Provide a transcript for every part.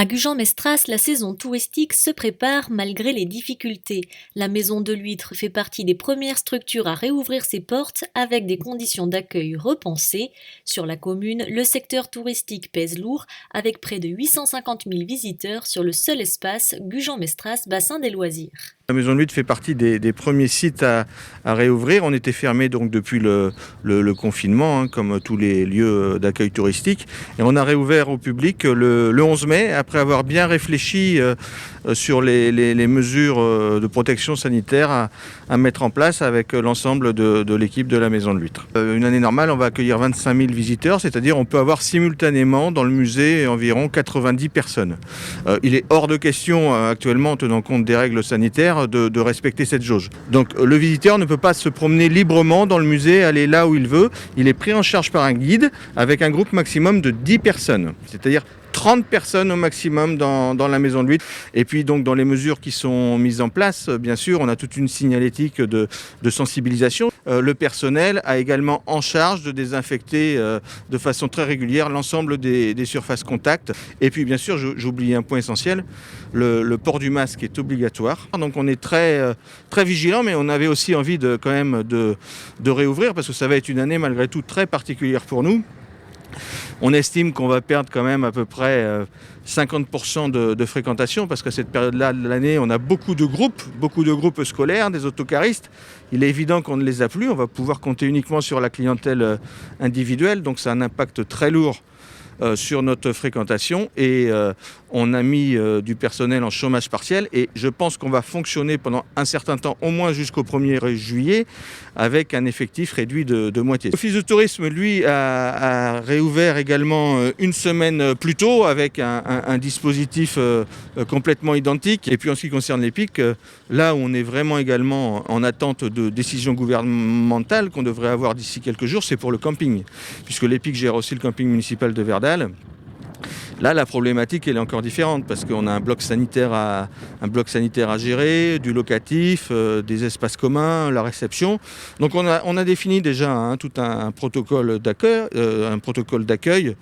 À Gujan-Mestras, la saison touristique se prépare malgré les difficultés. La Maison de l'Huître fait partie des premières structures à réouvrir ses portes avec des conditions d'accueil repensées. Sur la commune, le secteur touristique pèse lourd avec près de 850 000 visiteurs sur le seul espace Gujan-Mestras Bassin des Loisirs. La Maison de l'Huître fait partie des premiers sites à réouvrir. On était fermé donc depuis le confinement, comme tous les lieux d'accueil touristique. Et on a réouvert au public le 11 mai, après avoir bien réfléchi sur les mesures de protection sanitaire à mettre en place avec l'ensemble de l'équipe de la Maison de l'Huître. Une année normale, on va accueillir 25 000 visiteurs, c'est-à-dire on peut avoir simultanément dans le musée environ 90 personnes. Il est hors de question actuellement, en tenant compte des règles sanitaires, de respecter cette jauge. Donc le visiteur ne peut pas se promener librement dans le musée, aller là où il veut. Il est pris en charge par un guide avec un groupe maximum de 10 personnes, c'est-à-dire 30 personnes au maximum dans la Maison de l'Huître. Et puis donc dans les mesures qui sont mises en place, bien sûr, on a toute une signalétique de sensibilisation. Le personnel a également en charge de désinfecter de façon très régulière l'ensemble des surfaces contact. Et puis bien sûr, j'oublie un point essentiel, le port du masque est obligatoire. Donc on est très vigilant, mais on avait aussi envie de réouvrir parce que ça va être une année malgré tout très particulière pour nous. On estime qu'on va perdre quand même à peu près 50% de fréquentation parce qu'à cette période-là de l'année, on a beaucoup de groupes scolaires, des autocaristes. Il est évident qu'on ne les a plus. On va pouvoir compter uniquement sur la clientèle individuelle. Donc ça a un impact très lourd sur notre fréquentation et on a mis du personnel en chômage partiel et je pense qu'on va fonctionner pendant un certain temps, au moins jusqu'au 1er juillet, avec un effectif réduit de moitié. L'Office de tourisme, lui, a réouvert également une semaine plus tôt avec un dispositif complètement identique. Et puis en ce qui concerne les pics, là où on est vraiment également en attente de décisions gouvernementales qu'on devrait avoir d'ici quelques jours, c'est pour le camping, puisque les pics gère aussi le camping municipal de Verdal. Là, la problématique elle est encore différente parce qu'on a un bloc sanitaire à gérer, du locatif, des espaces communs, la réception. Donc on a défini déjà tout un protocole d'accueil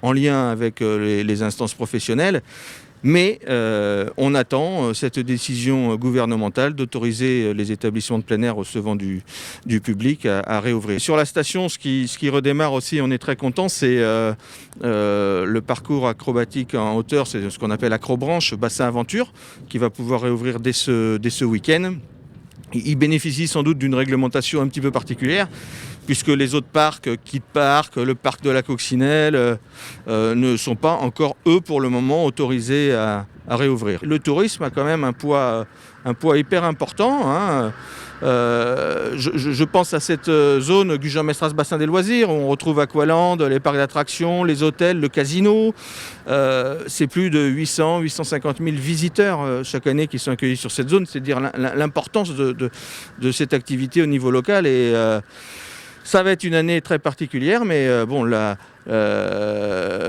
en lien avec les instances professionnelles. Mais on attend cette décision gouvernementale d'autoriser les établissements de plein air recevant du public à réouvrir. Sur la station, ce qui redémarre aussi, on est très content, c'est le parcours acrobatique en hauteur, c'est ce qu'on appelle Acrobranche, Bassin Aventure, qui va pouvoir réouvrir dès ce week-end. Il bénéficie sans doute d'une réglementation un petit peu particulière, puisque les autres parcs, Kid Park, le parc de la Coccinelle, ne sont pas encore, eux, pour le moment, autorisés à réouvrir. Le tourisme a quand même un poids hyper important. Je pense à cette zone Gujan-Mestras Bassin des Loisirs, où on retrouve Aqualand, les parcs d'attractions, les hôtels, le casino. C'est plus de 850 000 visiteurs chaque année qui sont accueillis sur cette zone. C'est dire l'importance de cette activité au niveau local. Et ça va être une année très particulière, mais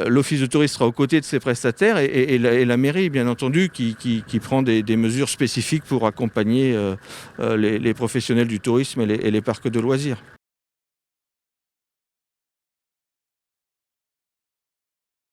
l'Office de tourisme sera aux côtés de ses prestataires et la mairie, bien entendu, qui prend des mesures spécifiques pour accompagner les professionnels du tourisme et les parcs de loisirs.